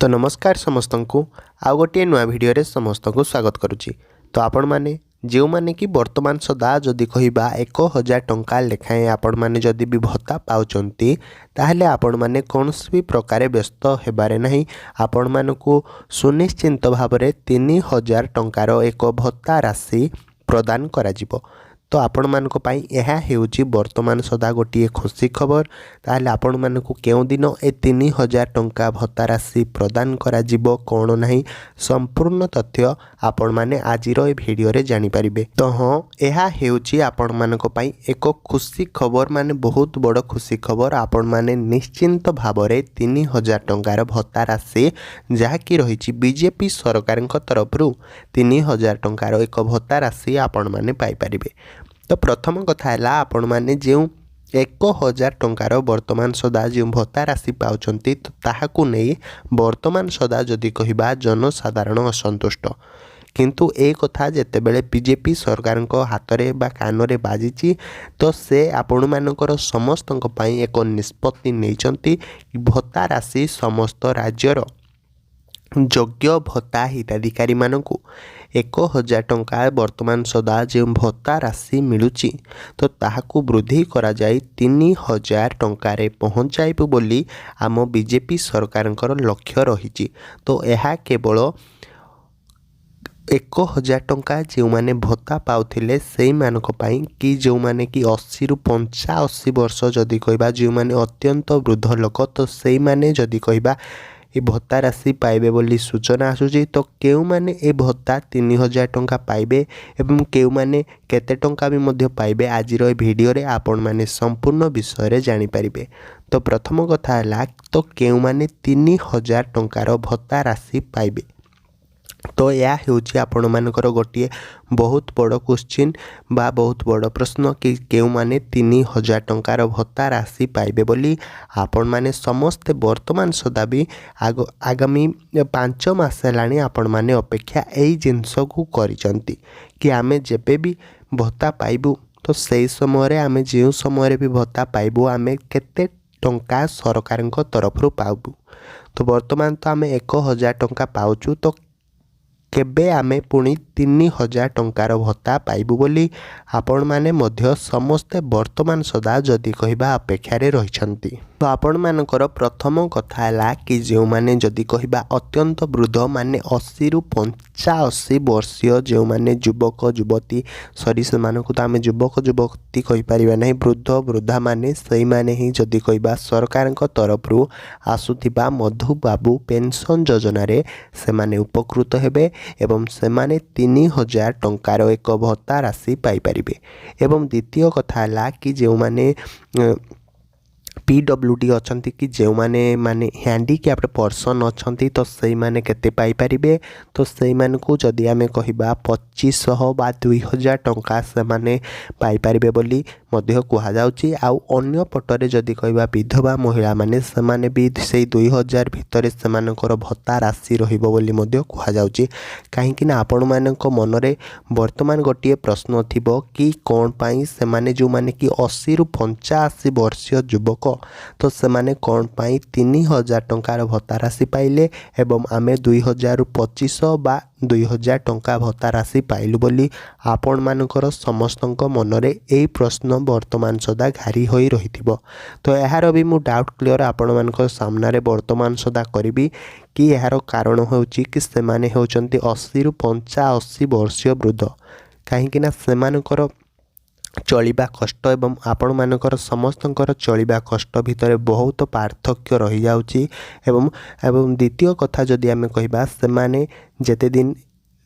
तो नमस्कार समस्त को आउ गोटे नुआ भिडियो समस्त को स्वागत करुच्ची। तो आपण मैंने जो मैंने कि वर्तमान सदा जदि कहवा 1000 टंका लेखाएं आपण मैंने जदि भी भत्ता पाउचंती ताहले आपण मैंने कौन भी प्रकार व्यस्त हेबारे नहीं। आपण मानकु सुनिश्चिंत भाव में 3000 टंकार एक भत्ता राशि प्रदान करा जिवो। तो आपण मानक पई यह हेउची वर्तमान सदा गोटे खुशी खबर। ताहले आपण मानकु केउ दिन ए 3000 टंका भत्ता राशि प्रदान करा जिवो कोन नहीं संपूर्ण तथ्य आपण माने आजिर ए वीडियो रे जानि परिबे। तो हाँ यह हेउची आपण मानक पई एक खुशी खबर, माने बहुत बड़ खुशी खबर। आपण माने निश्चिंत भाव में 3000 टंकार भत्ता राशि जहाँकि रही बीजेपी सरकार तरफ 3000 टंकार एक भत्ता राशि आपण माने पाई परिबे। तो प्रथम कथा है आपण मैंने जो 1000 टंकार वर्तमान सदा जो भत्ता राशि पाउछंती तो ताहाकु नहीं वर्तमान सदा जदि कहबा जनसाधारण असंतुष्ट। किंतु ए कथा जेते बेले बीजेपी सरकार हाथ में बा कान रे बाजिची तो से आपण मानकर समस्त एक निष्पत्ति नैचंती भत्ता राशि समस्त राज्यर योग्य भत्ता हिताधिकारी मानकु 1000 टंका वर्तमान सदा जो भत्ता राशि मिलुची तो ताहाकु वृद्धि करा जाई 3000 टंकारे पहुँचाइबु बोली आम बीजेपी सरकार लक्ष्य रही। तो यह केवल 1000 टंका जो माने भत्ता पाउथिले सेई मानक पई कि जो माने कि 80 रु 85 वर्ष जदि कहबा जो माने अत्यंत वृद्ध लोक तो सेई माने जदि कहबा ये भत्ता राशि पाइबे बोली सूचना आसूची। तो केउ माने ए भत्ता 3000 टंका पाइबे एवं केउ माने केते टंका भी मध्य पाइबे आजिर ए वीडियो रे आपण माने संपूर्ण विषय रे जानि परिबे। तो प्रथम कथा है तो केउ माने 3000 टंकार भत्ता राशि पाइबे। तो यह होची आपण मानकर गोटे बहुत बड़ क्वेश्चन बा बहुत बड़ प्रश्न कि केउ माने 3000 टंकार भत्ता राशि पाइबे बोली आपण माने समस्ते वर्तमान सदा भी आगामी 5 मास हेलाणी आपण माने अपेक्षा एई जिनस को करिसंती कि आमे जेबे भी भत्ता पाइबू तो सही समय रे आमे जे समय रे भी भत्ता पाइबू आमे केते टंका सरकार तरफ पाइबू। तो वर्तमान तो आमे 1000 टंका पाउचू तो केबे आमे पुणी 3000 टंकार भत्ता पाइबू बोली आपण माने मध्य समस्ते वर्तमान सदा जदि कहबा अपेक्षा रे रहिछंती। तो आपण मानकर प्रथम कथा है कि जो माने जदि कहबा अत्यंत वृद्ध माने 80 रु 85 वर्षीय जो माने युवक युवती सरी से मानकु तो आमे युवक युवती कहि परिबा नहीं, वृद्ध वृद्धा माने सही माने ही जदि कहबा सरकार तरफ आसुथिबा मधु बाबू पेंशन योजना रे से माने उपकृत हेबे एवं से माने 3000 टंकार एक भत्ता राशि पाई परिबे। एवं द्वितीय कथा है कि जो माने PWD अच्छी कि जो माने माने हैंडीकैप्ड पर्सन अच्छी तो से माने केते पाई परिबे। तो से मानकु जदि आमे कहिबा 2500 बा 2000 टंका से माने पाई परिबे बोली मध्य कहा जाउची। आउ अन्य पटरे जदि कहिबा विधवा महिला माने से माने भी से 2000 भितर से मानकर भत्ता राशि रहिबो बोली मध्य कहा जाउची। काहेकि ना आपण मानक मनरे वर्तमान गोटे प्रश्न थिबो कि कोन पाई से माने जो माने कि 80 रु 85 वर्षीय युवक तो से माने कौन पाई 3000 टंकार भत्ता राशि पाइले एवं आमे 2500 बा 2000 टंका भत्ता राशि पाइलु बोली आपण मानकर समस्तक मनरे एई प्रश्न वर्तमान सदा घारी होई रहिथिबो। तो यार भी मु डाउट क्लियर आपण मानकर सामना रे वर्तमान सदा करिबी कि यार कारण होउची कि से माने होउचंती 80 रु 85 वर्षीय वृद्ध। काहेकि ना से मानकर चलिबा कष्ट एवं आपण मानकर समस्तंकर चलिबा कष्ट भितर बहुत पार्थक्य रही जाउची। एवं द्वितीय कथा जदि आमे कहिबा से माने जेते दिन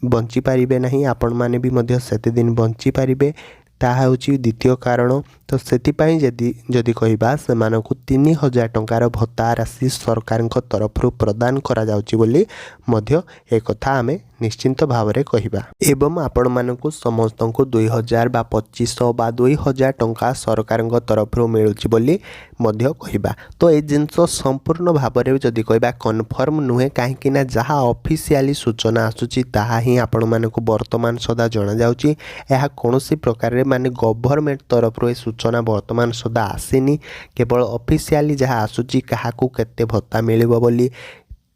बंची पारिबे नहीं आपण माने भी मध्य सेते दिन बंची पारिबे ताहा होची द्वितीय कारण। तो सेतिपाई जदि कहबा से मानकु 3000 टंकार भत्ता राशि सरकार तरफ प्रदान करा जाउची बोली मध्य एक कथा आमे निश्चिंत भाव में कहबा। एवं आपण मानकु समस्त को 2000 बा 2500 बा 2000 टंका सरकार तरफ मिलुची बोली मध्य कहबा। तो ए जिनस संपूर्ण भाव में जदि कहबा कन्फर्म नुहे कहीं ना जहाँ ऑफिशियली सूचना आसुची ताहा ही आपण मानकु वर्तमान सदा जणा जाउची। एहा कोनोसी प्रकार रे माने गवर्नमेंट तरफ ए सूचना वर्तमान सदा आसीनी, केवल ऑफिशियली जहाँ आसुची काहाकू केते भत्ता मिलिबो बोली।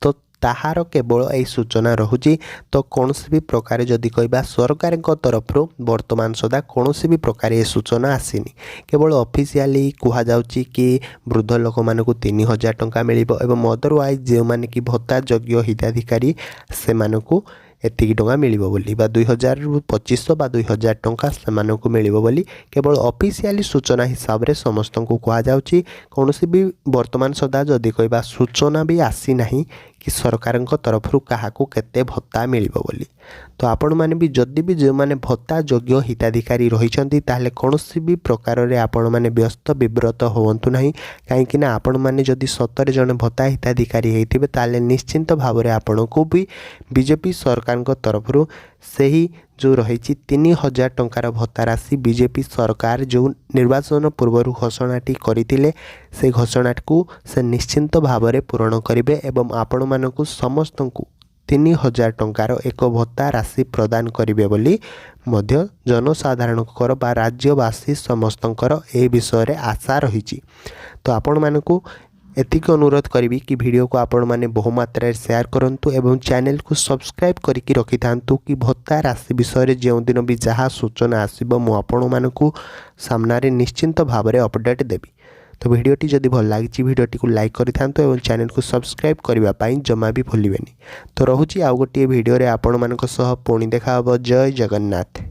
तो ताहार केवल यही सूचना रहुची। तो कौन भी प्रकार जदि कहबा सरकार तरफ वर्तमान सुधा कौन भी प्रकार ये सूचना आसीनी। केवल ऑफिशियली कहा जाउची कि वृद्ध लोक मानक 3000 टंका मिलिबो एवं अदरवाइज जो माने कि भत्ता योग्य हिताधिकारी से मानकु एतिकी टंका मिलिबो बोली बा 2500 बा 2000 टंका से मानकु मिलिबो बोली केवल ऑफिशियली सूचना हिसाब रे समस्त को कहा जाउची। कौनसी भी वर्तमान सुधा जदि कहबा सूचना भी आसी नाही कि सरकार तरफ क्या केते भत्ता मिलिबो बोली। तो आपण माने भी जदि भी जो माने भत्ता योग्य हिताधिकारी रहिछंती ताहले कौनसी भी प्रकार रे आपण माने व्यस्त विव्रत होवंतु नाही। काहेकि ना आपण माने जदि 17 जन भत्ता हिताधिकारी हेतिबे ताहले निश्चिंत भाव रे आपण को भी बीजेपी सरकार तरफ सही जो रही 3000 टंकार भत्ता राशि बीजेपी सरकार जो निर्वाचन पूर्व घोषणाटी करते से घोषणा को से निश्चिंत भाव में पूरण करेंगे एवं आपण मानक समस्त को 3000 टंकार एक भत्ता राशि प्रदान करेंगे बोली मध्य जनसाधारण बा राज्यवासी समस्तंकर ए विषय रे आशा रही। तो आपण मानक एतिक अनुरोध करी कि वीडियो को आपण माने बहुमात्रा शेयर करंतु एवं चैनल को सब्सक्राइब करके रखि थांतु कि भत्ता राशि विषय जो दिन भी जहाँ सूचना आसीबो मु आपण मानकु सामना रे निश्चिंत भाव में अपडेट देबी। तो वीडियोटी जदि भल लागी वीडियोटी को लाइक करि थांतु एवं चैनल को सब्सक्राइब करबा पई जमा भी भूलिबेनी। तो रहुची आ गोटे वीडियो रे आपण मानक सह पुणी देखा हबो। जय जगन्नाथ।